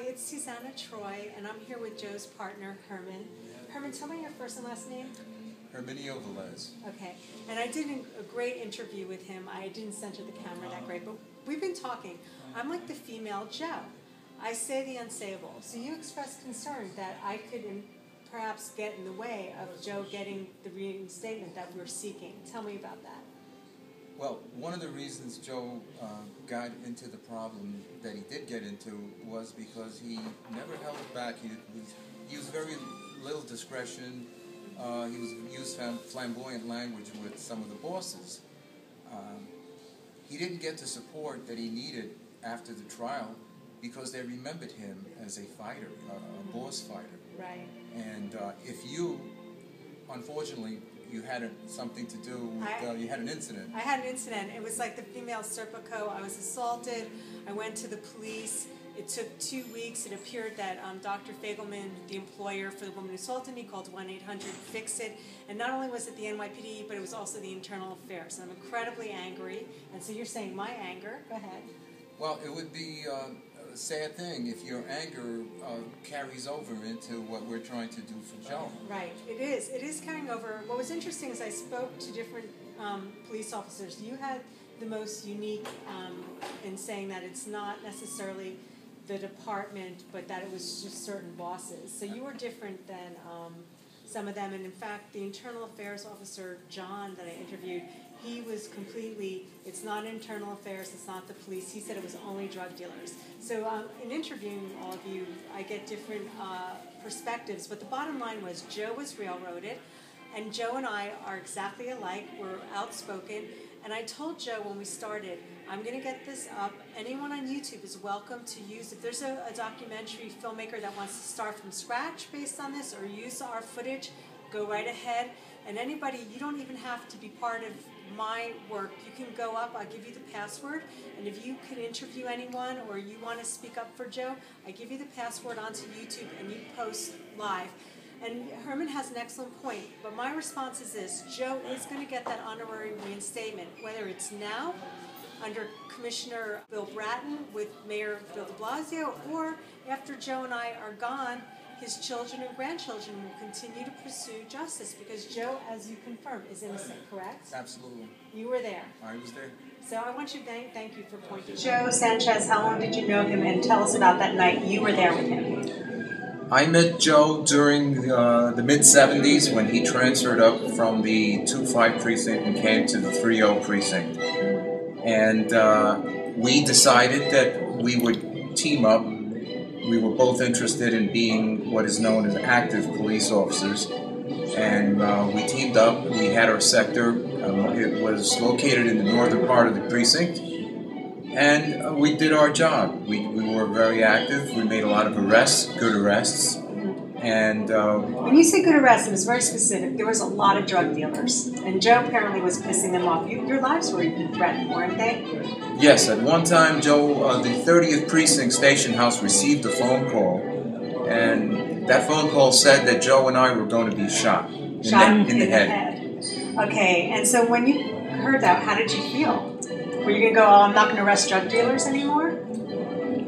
it's Susanna Troy, and I'm here with Joe's partner, Herman. Herman, tell me your first and last name. Herman Velez. Okay, and I did a great interview with him. I didn't center the camera that great, but we've been talking. I'm like the female Joe. I say the unsayable. So you expressed concern that I could perhaps get in the way of Joe getting the reinstatement that we're seeking. Tell me about that. Well, one of the reasons Joe got into the problem that he did get into was because he never held back. He used very little discretion. He used flamboyant language with some of the bosses. He didn't get the support that he needed after the trial because they remembered him as a fighter, a boss fighter. Right. And if you, unfortunately, you had something to do with, you had an incident. I had an incident. It was like the female Serpico. I was assaulted. I went to the police. It took 2 weeks. It appeared that Dr. Fagelman, the employer for the woman who assaulted me, called 1-800-FIX-IT. And not only was it the NYPD, but it was also the Internal Affairs. And I'm incredibly angry. And so you're saying my anger. Go ahead. Well, it would be a sad thing if your anger carries over into what we're trying to do for Joe. Right. It is. It is carrying over. What was interesting is I spoke to different police officers. You had the most unique in saying that it's not necessarily the department, but that it was just certain bosses. So you were different than some of them. And in fact, the Internal Affairs officer, John, that I interviewed, he was completely, it's not internal affairs, it's not the police. He said it was only drug dealers. So in interviewing all of you, I get different perspectives. But the bottom line was Joe was railroaded, and Joe and I are exactly alike. We're outspoken. And I told Joe when we started, I'm going to get this up. Anyone on YouTube is welcome to use, if there's a documentary filmmaker that wants to start from scratch based on this or use our footage, go right ahead. And anybody, you don't even have to be part of my work. You can go up, I'll give you the password, and if you can interview anyone or you want to speak up for Joe, I give you the password onto YouTube and you post live. And Herman has an excellent point, but my response is this: Joe is going to get that honorary reinstatement, whether it's now, under Commissioner Bill Bratton with Mayor Bill de Blasio, or after Joe and I are gone, his children and grandchildren will continue to pursue justice because Joe, as you confirmed, is innocent, correct? Absolutely. You were there. I was there. So I want you to thank you for pointing. Joe Sanchez, how long did you know him, and tell us about that night you were there with him? I met Joe during the mid-'70s when he transferred up from the 2-5 precinct and came to the 3-0 precinct. And we decided that we would team up. We were both interested in being what is known as active police officers. And we teamed up. We had our sector. It was located in the northern part of the precinct. And we did our job. We were very active. We made a lot of arrests, good arrests. And when you say good arrests, it was very specific. There was a lot of drug dealers. And Joe apparently was pissing them off. Your lives were even threatened, weren't they? Yes, at one time, Joe, the 30th Precinct Station House received a phone call. And that phone call said that Joe and I were going to be shot in the head. Okay, and so when you heard that, how did you feel? Were you going to go, oh, I'm not going to arrest drug dealers anymore?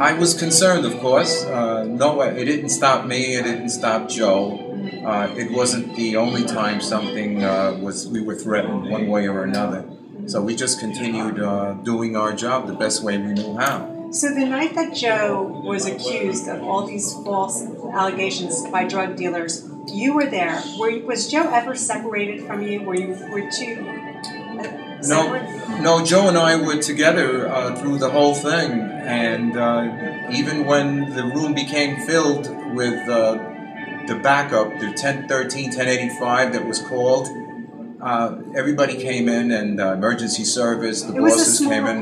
I was concerned, of course. No, it didn't stop me. It didn't stop Joe. It wasn't the only time we were threatened one way or another. So we just continued doing our job the best way we knew how. So the night that Joe was accused of all these false allegations by drug dealers, you were there. Was Joe ever separated from you? Were two separate? No, Joe and I were together through the whole thing. And even when the room became filled with the backup, the 1013, 1085 that was called, everybody came in, and emergency service, the bosses came in.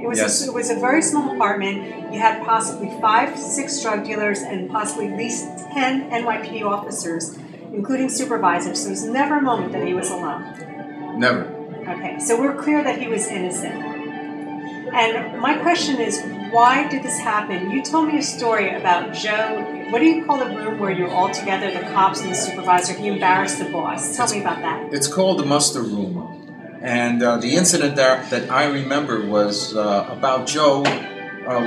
It was a very small apartment. You had possibly 5-6 drug dealers and possibly at least 10 NYPD officers, including supervisors. So there was never a moment that he was alone. Never. Okay, so we're clear that he was innocent. And my question is, why did this happen? You told me a story about Joe. What do you call the room where you're all together, the cops and the supervisor? He embarrassed the boss. Tell me about that. It's called the muster room. And the incident that I remember was about Joe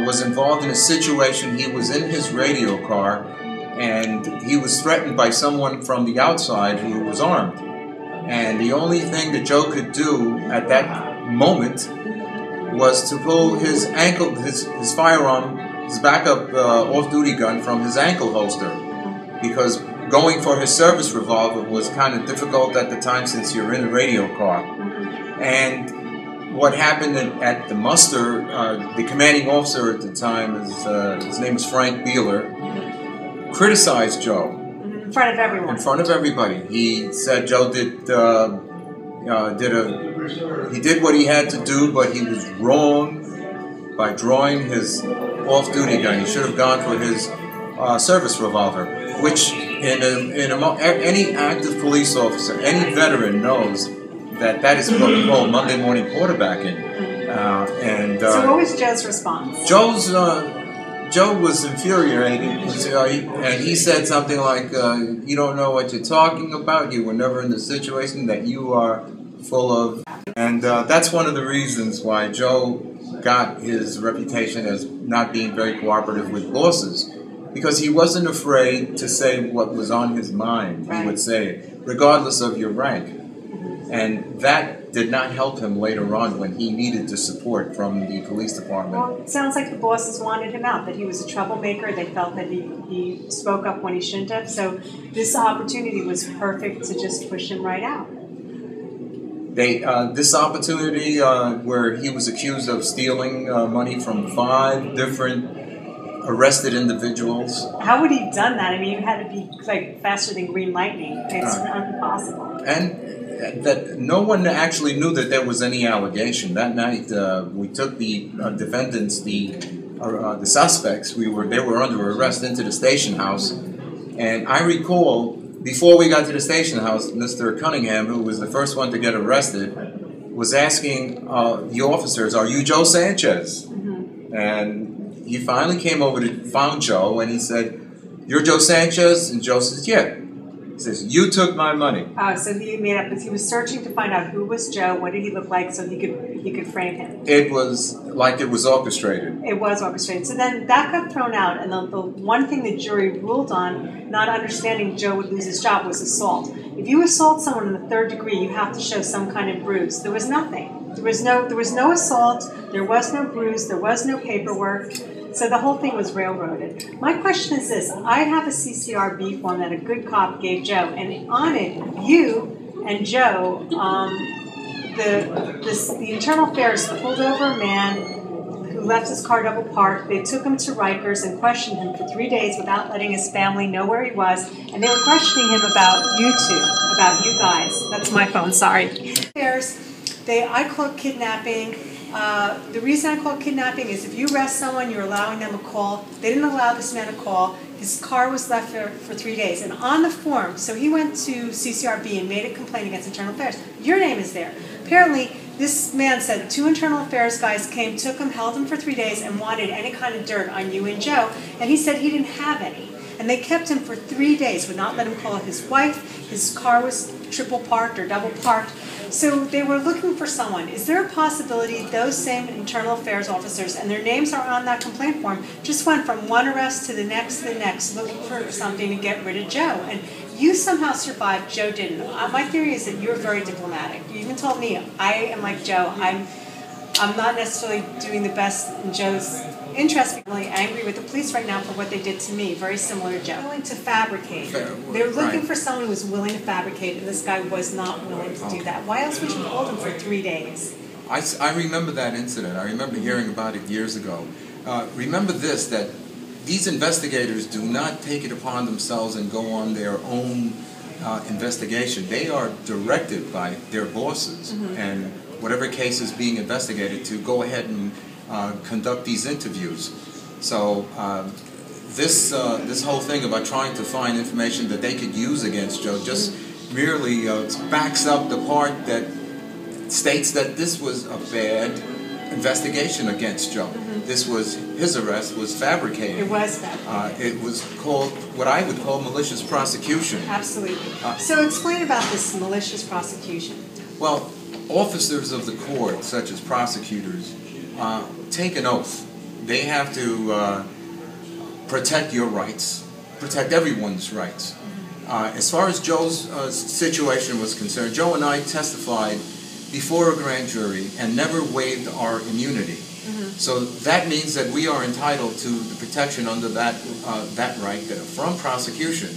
was involved in a situation. He was in his radio car, and he was threatened by someone from the outside who was armed. And the only thing that Joe could do at that moment was to pull his firearm, his backup off-duty gun from his ankle holster, because going for his service revolver was kind of difficult at the time since you're in a radio car. And what happened at the muster, the commanding officer at the time, his name was Frank Beeler, criticized Joe. In front of everyone. In front of everybody. He said Joe he did what he had to do, but he was wrong by drawing his off-duty gun. He should have gone for his service revolver, which any active police officer, any veteran knows that is what we call Monday morning quarterbacking. So what was Joe's response? Joe was infuriated, and he said something like, "You don't know what you're talking about. You were never in the situation that you are full of." And that's one of the reasons why Joe got his reputation as not being very cooperative with bosses, because he wasn't afraid to say what was on his mind. He would say it, regardless of your rank. And that did not help him later on when he needed the support from the police department. Well, it sounds like the bosses wanted him out, that he was a troublemaker. They felt that he spoke up when he shouldn't have. So this opportunity was perfect to just push him right out. This opportunity where he was accused of stealing money from 5 different arrested individuals. How would he have done that? I mean, you had to be like faster than green lightning. It's impossible. And that no one actually knew that there was any allegation. That night, we took the defendants, the suspects. They were under arrest into the station house, and I recall before we got to the station house, Mr. Cunningham, who was the first one to get arrested, was asking the officers, "Are you Joe Sanchez?" Mm-hmm. And he finally came over found Joe, and he said, "You're Joe Sanchez?" And Joe says, "Yeah." He says, "You took my money." So he made up. He was searching to find out who was Joe, what did he look like, so he could frame him. It was like it was orchestrated. It was orchestrated. So then that got thrown out, and the one thing the jury ruled on, not understanding Joe would lose his job, was assault. If you assault someone in the 3rd degree, you have to show some kind of bruise. There was nothing. There was no assault. There was no bruise. There was no paperwork. So the whole thing was railroaded. My question is this. I have a CCRB form that a good cop gave Joe, and on it, you and Joe, the internal affairs pulled over a man who left his car double parked. They took him to Rikers and questioned him for 3 days without letting his family know where he was, and they were questioning him about you two, about you guys. That's my phone, sorry. I called kidnapping. The reason I call kidnapping is if you arrest someone, you're allowing them a call. They didn't allow this man a call. His car was left for 3 days. And on the form, so he went to CCRB and made a complaint against Internal Affairs. Your name is there. Apparently, this man said 2 Internal Affairs guys came, took him, held him for 3 days, and wanted any kind of dirt on you and Joe. And he said he didn't have any. And they kept him for 3 days, would not let him call his wife. His car was triple parked or double parked. So they were looking for someone. Is there a possibility those same internal affairs officers, and their names are on that complaint form, just went from one arrest to the next, looking for something to get rid of Joe? And you somehow survived, Joe didn't. My theory is that you're very diplomatic. You even told me, I am like Joe. I'm not necessarily doing the best in Joe's interest. I'm really angry with the police right now for what they did to me. Very similar to Joe. Willing to fabricate. They were looking for someone who was willing to fabricate, and this guy was not willing to do that. Why else would you hold him for 3 days? I remember that incident. I remember hearing about it years ago. Remember this, that these investigators do not take it upon themselves and go on their own investigation. They are directed by their bosses and whatever case is being investigated to go ahead and conduct these interviews. So this whole thing about trying to find information that they could use against Joe just merely backs up the part that states that this was a bad investigation against Joe. His arrest was fabricated. It was fabricated. It was called what I would call malicious prosecution. Absolutely. So explain about this malicious prosecution. Well, officers of the court, such as prosecutors, take an oath they have to protect your rights, protect everyone's rights. As far as Joe's situation was concerned, Joe and I testified before a grand jury and never waived our immunity. So that means that we are entitled to the protection under that right from prosecution.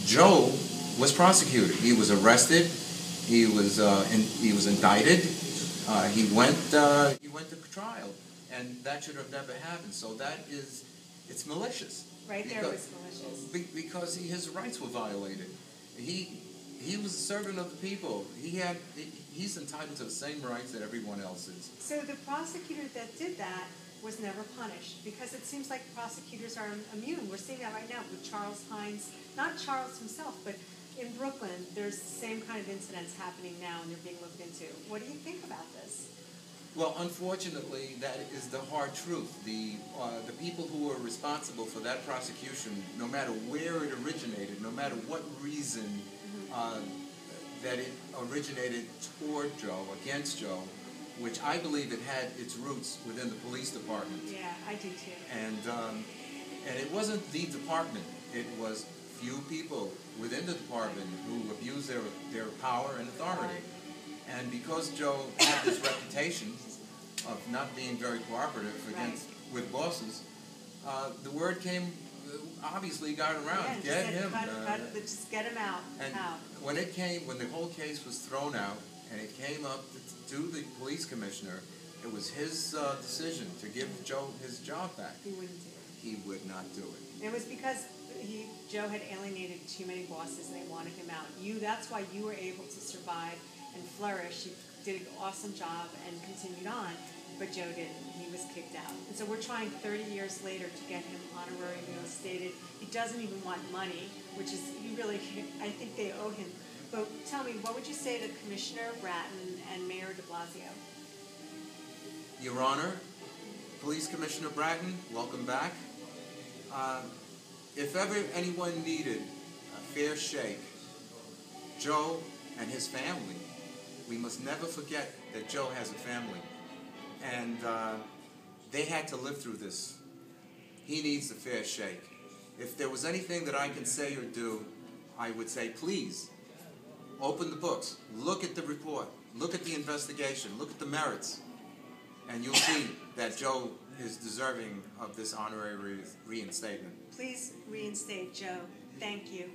Joe was prosecuted. He was arrested. He was indicted. He went to trial, and that should have never happened. So it's malicious. Right there was malicious. Because his rights were violated. He was a servant of the people. He's entitled to the same rights that everyone else is. So the prosecutor that did that was never punished, because it seems like prosecutors are immune. We're seeing that right now with Charles Hines, not Charles himself, but in Brooklyn, there's the same kind of incidents happening now, and they're being looked into. What do you think about this? Well, unfortunately, that is the hard truth. The people who were responsible for that prosecution, no matter where it originated, no matter what reason that it originated toward Joe, against Joe, which I believe it had its roots within the police department. Yeah, I do too. And it wasn't the department. It was few people within the department who abused their power and authority. And because Joe had this reputation of not being very cooperative with bosses, the word came, obviously got around. Yeah, get him. Just get him out. And when the whole case was thrown out and it came up to the police commissioner, it was his decision to give Joe his job back. He wouldn't do it. He would not do it. It was because Joe had alienated too many bosses and they wanted him out. That's why you were able to survive and flourish. You did an awesome job and continued on, but Joe didn't. He was kicked out. And so we're trying 30 years later to get him honorary reinstated. He doesn't even want money, which is, I think they owe him. But tell me, what would you say to Commissioner Bratton and Mayor de Blasio? Your Honor, Police Commissioner Bratton, welcome back. If ever anyone needed a fair shake, Joe and his family, we must never forget that Joe has a family. And they had to live through this. He needs a fair shake. If there was anything that I can say or do, I would say, please, open the books, look at the report, look at the investigation, look at the merits, and you'll see that Joe is deserving of this honorary reinstatement. Please reinstate Joe. Thank you.